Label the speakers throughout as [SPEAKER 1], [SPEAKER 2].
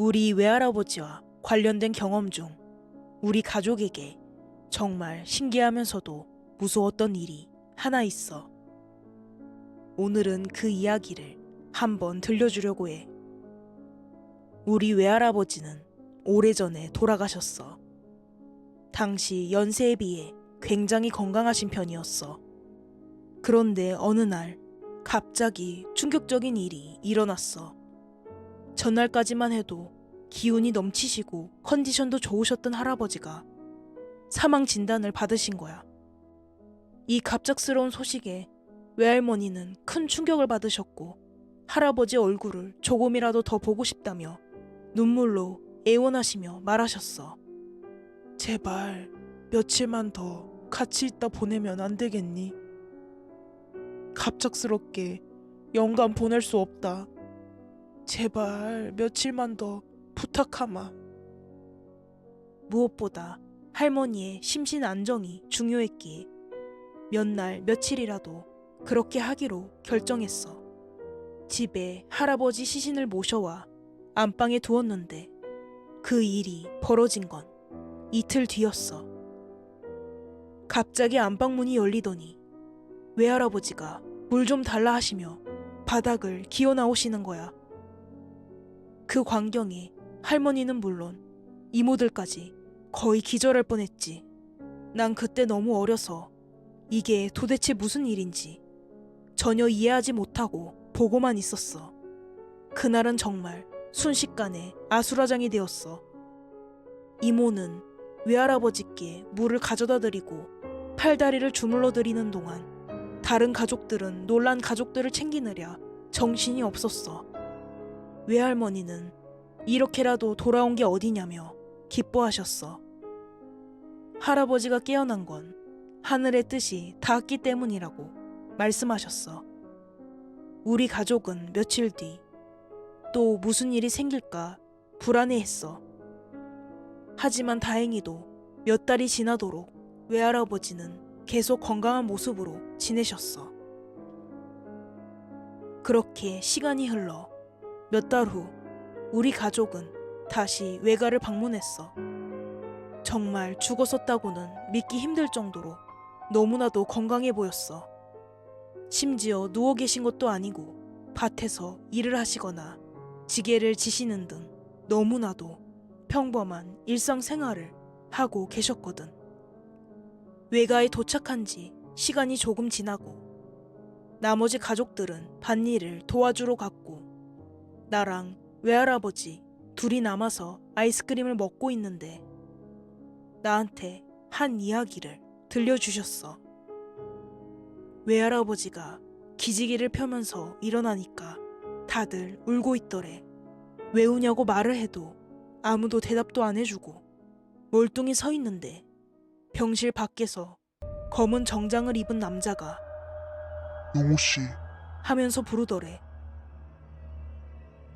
[SPEAKER 1] 우리 외할아버지와 관련된 경험 중 우리 가족에게 정말 신기하면서도 무서웠던 일이 하나 있어. 오늘은 그 이야기를 한번 들려주려고 해. 우리 외할아버지는 오래전에 돌아가셨어. 당시 연세에 비해 굉장히 건강하신 편이었어. 그런데 어느 날 갑자기 충격적인 일이 일어났어. 전날까지만 해도 기운이 넘치시고 컨디션도 좋으셨던 할아버지가 사망 진단을 받으신 거야. 이 갑작스러운 소식에 외할머니는 큰 충격을 받으셨고 할아버지 얼굴을 조금이라도 더 보고 싶다며 눈물로 애원하시며 말하셨어. 제발 며칠만 더 같이 있다 보내면 안 되겠니? 갑작스럽게 영감 보낼 수 없다. 제발 며칠만 더 부탁하마. 무엇보다 할머니의 심신 안정이 중요했기에 몇 날 며칠이라도 그렇게 하기로 결정했어. 집에 할아버지 시신을 모셔와 안방에 두었는데 그 일이 벌어진 건 이틀 뒤였어. 갑자기 안방 문이 열리더니 외할아버지가 물 좀 달라 하시며 바닥을 기어 나오시는 거야. 그 광경에 할머니는 물론 이모들까지 거의 기절할 뻔했지. 난 그때 너무 어려서 이게 도대체 무슨 일인지 전혀 이해하지 못하고 보고만 있었어. 그날은 정말 순식간에 아수라장이 되었어. 이모는 외할아버지께 물을 가져다 드리고 팔다리를 주물러 드리는 동안 다른 가족들은 놀란 가족들을 챙기느라 정신이 없었어. 외할머니는 이렇게라도 돌아온 게 어디냐며 기뻐하셨어. 할아버지가 깨어난 건 하늘의 뜻이 닿았기 때문이라고 말씀하셨어. 우리 가족은 며칠 뒤 또 무슨 일이 생길까 불안해했어. 하지만 다행히도 몇 달이 지나도록 외할아버지는 계속 건강한 모습으로 지내셨어. 그렇게 시간이 흘러 몇 달 후 우리 가족은 다시 외가를 방문했어. 정말 죽었었다고는 믿기 힘들 정도로 너무나도 건강해 보였어. 심지어 누워 계신 것도 아니고 밭에서 일을 하시거나 지게를 지시는 등 너무나도 평범한 일상생활을 하고 계셨거든. 외가에 도착한 지 시간이 조금 지나고 나머지 가족들은 밭일을 도와주러 갔고 나랑 외할아버지 둘이 남아서 아이스크림을 먹고 있는데 나한테 한 이야기를 들려주셨어. 외할아버지가 기지개를 펴면서 일어나니까 다들 울고 있더래. 왜 우냐고 말을 해도 아무도 대답도 안 해주고 멀뚱히 서 있는데 병실 밖에서 검은 정장을 입은 남자가
[SPEAKER 2] 영호씨,
[SPEAKER 1] 하면서 부르더래.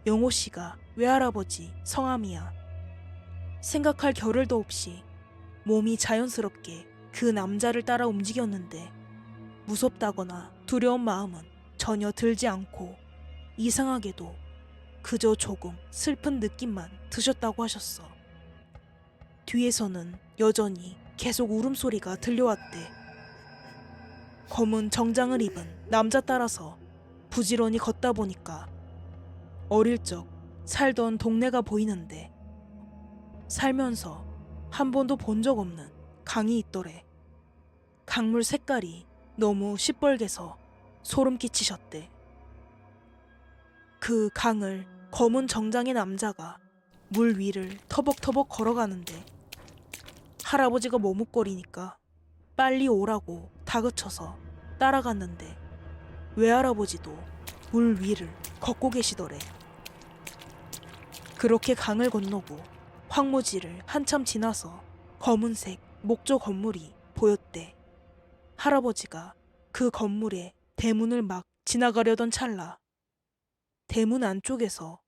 [SPEAKER 1] 영호 씨가 외할아버지 성함이야. 생각할 겨를도 없이 몸이 자연스럽게 그 남자를 따라 움직였는데 무섭다거나 두려운 마음은 전혀 들지 않고 이상하게도 그저 조금 슬픈 느낌만 드셨다고 하셨어. 뒤에서는 여전히 계속 울음소리가 들려왔대. 검은 정장을 입은 남자 따라서 부지런히 걷다 보니까 어릴 적 살던 동네가 보이는데 살면서 한 번도 본 적 없는 강이 있더래. 강물 색깔이 너무 시뻘개서 소름 끼치셨대. 그 강을 검은 정장의 남자가 물 위를 터벅터벅 걸어가는데 할아버지가 머뭇거리니까 빨리 오라고 다그쳐서 따라갔는데 외할아버지도 물 위를 걷고 계시더래. 그렇게 강을 건너고 황무지를 한참 지나서 검은색 목조 건물이 보였대. 할아버지가 그 건물의 대문을 막 지나가려던 찰나 대문 안쪽에서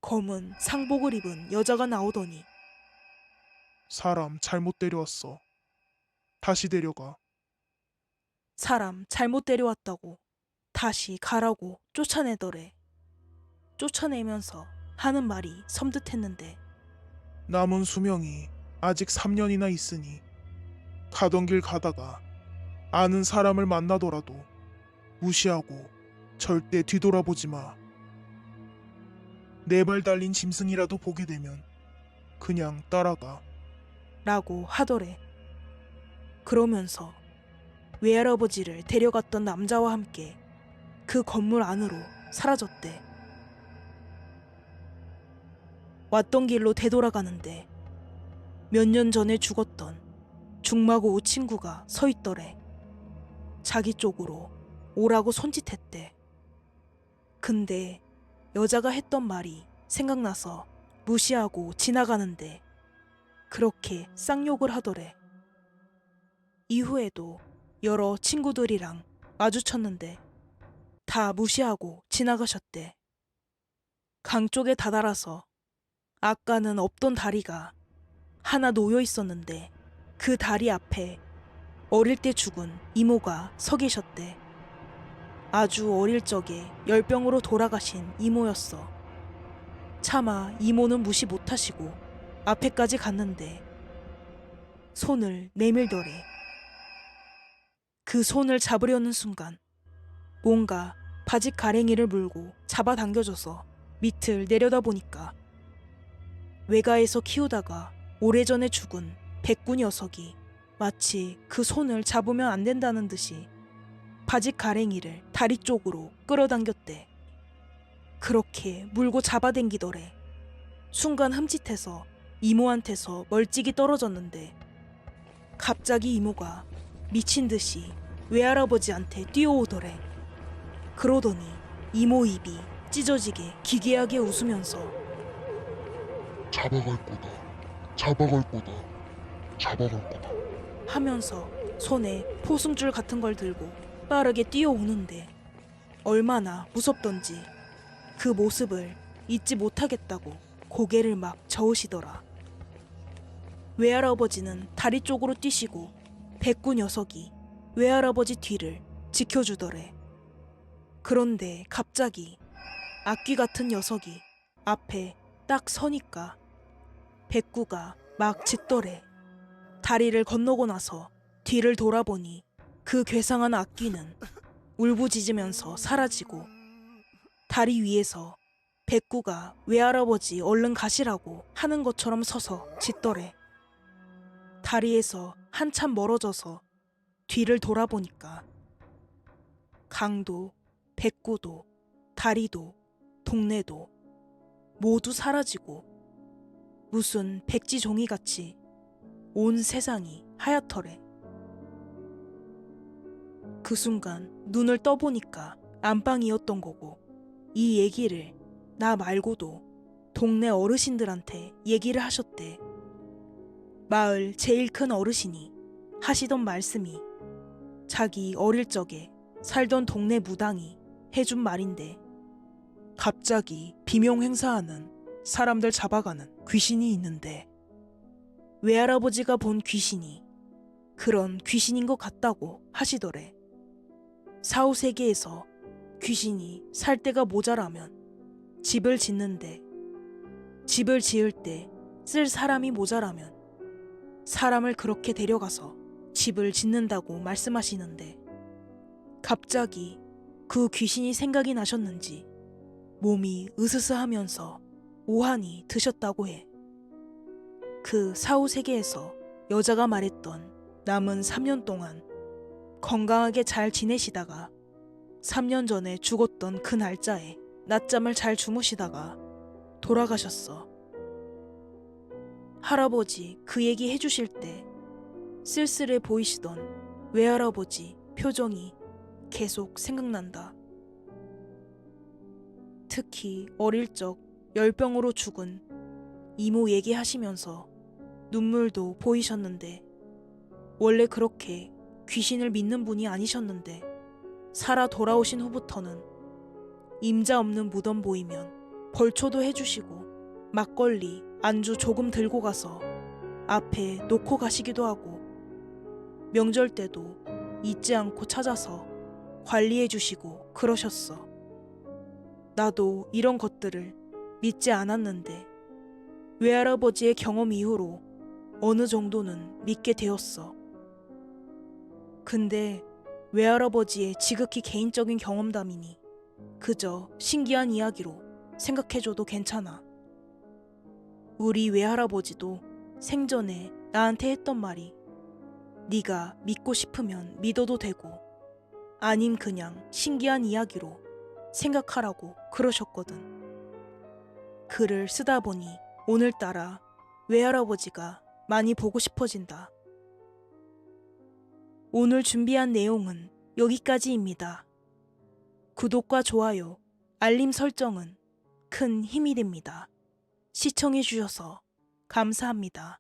[SPEAKER 1] 검은 상복을 입은 여자가 나오더니
[SPEAKER 2] 사람 잘못 데려왔어. 다시 데려가.
[SPEAKER 1] 사람 잘못 데려왔다고 다시 가라고 쫓아내더래. 쫓아내면서 하는 말이 섬뜩했는데
[SPEAKER 2] 남은 수명이 아직 3년이나 있으니 가던 길 가다가 아는 사람을 만나더라도 무시하고 절대 뒤돌아보지 마. 네 발 달린 짐승이라도 보게 되면 그냥 따라가.
[SPEAKER 1] 라고 하더래. 그러면서 외할아버지를 데려갔던 남자와 함께 그 건물 안으로 사라졌대. 왔던 길로 되돌아가는데 몇 년 전에 죽었던 중마고 친구가 서 있더래. 자기 쪽으로 오라고 손짓했대. 근데 여자가 했던 말이 생각나서 무시하고 지나가는데 그렇게 쌍욕을 하더래. 이후에도 여러 친구들이랑 마주쳤는데 다 무시하고 지나가셨대. 강 쪽에 다다라서 아까는 없던 다리가 하나 놓여 있었는데 그 다리 앞에 어릴 때 죽은 이모가 서 계셨대. 아주 어릴 적에 열병으로 돌아가신 이모였어. 차마 이모는 무시 못하시고 앞에까지 갔는데 손을 내밀더래. 그 손을 잡으려는 순간 뭔가 바지 가랭이를 물고 잡아당겨져서 밑을 내려다보니까 외가에서 키우다가 오래전에 죽은 백구 녀석이 마치 그 손을 잡으면 안 된다는 듯이 바지 가랭이를 다리 쪽으로 끌어당겼대. 그렇게 물고 잡아당기더래. 순간 흠칫해서 이모한테서 멀찍이 떨어졌는데 갑자기 이모가 미친 듯이 외할아버지한테 뛰어오더래. 그러더니 이모 입이 찢어지게 기괴하게 웃으면서
[SPEAKER 2] 잡아갈 거다. 잡아갈 거다. 잡아갈 거다.
[SPEAKER 1] 하면서 손에 포승줄 같은 걸 들고 빠르게 뛰어오는데 얼마나 무섭던지 그 모습을 잊지 못하겠다고 고개를 막 저으시더라. 외할아버지는 다리 쪽으로 뛰시고 백구 녀석이 외할아버지 뒤를 지켜주더래. 그런데 갑자기 악귀 같은 녀석이 앞에 딱 서니까 백구가 막 짖더래. 다리를 건너고 나서 뒤를 돌아보니 그 괴상한 악귀는 울부짖으면서 사라지고 다리 위에서 백구가 외할아버지 얼른 가시라고 하는 것처럼 서서 짖더래. 다리에서 한참 멀어져서 뒤를 돌아보니까 강도, 백구도, 다리도, 동네도 모두 사라지고 무슨 백지 종이같이 온 세상이 하얗더래. 그 순간 눈을 떠보니까 안방이었던 거고 이 얘기를 나 말고도 동네 어르신들한테 얘기를 하셨대. 마을 제일 큰 어르신이 하시던 말씀이 자기 어릴 적에 살던 동네 무당이 해준 말인데 갑자기 비명 행사하는 사람들 잡아가는 귀신이 있는데 외할아버지가 본 귀신이 그런 귀신인 것 같다고 하시더래. 사후세계에서 귀신이 살 데가 모자라면 집을 짓는데 집을 지을 때 쓸 사람이 모자라면 사람을 그렇게 데려가서 집을 짓는다고 말씀하시는데 갑자기 그 귀신이 생각이 나셨는지 몸이 으스스하면서 오한이 드셨다고 해. 그 사후세계에서 여자가 말했던 남은 3년 동안 건강하게 잘 지내시다가 3년 전에 죽었던 그 날짜에 낮잠을 잘 주무시다가 돌아가셨어. 할아버지 그 얘기 해주실 때 쓸쓸해 보이시던 외할아버지 표정이 계속 생각난다. 특히 어릴 적 열병으로 죽은 이모 얘기하시면서 눈물도 보이셨는데 원래 그렇게 귀신을 믿는 분이 아니셨는데 살아 돌아오신 후부터는 임자 없는 무덤 보이면 벌초도 해주시고 막걸리, 안주 조금 들고 가서 앞에 놓고 가시기도 하고 명절 때도 잊지 않고 찾아서 관리해 주시고 그러셨어. 나도 이런 것들을 믿지 않았는데 외할아버지의 경험 이후로 어느 정도는 믿게 되었어. 근데 외할아버지의 지극히 개인적인 경험담이니 그저 신기한 이야기로 생각해줘도 괜찮아. 우리 외할아버지도 생전에 나한테 했던 말이 네가 믿고 싶으면 믿어도 되고 아님 그냥 신기한 이야기로 생각하라고 그러셨거든. 글을 쓰다 보니 오늘따라 외할아버지가 많이 보고 싶어진다. 오늘 준비한 내용은 여기까지입니다. 구독과 좋아요, 알림 설정은 큰 힘이 됩니다. 시청해주셔서 감사합니다.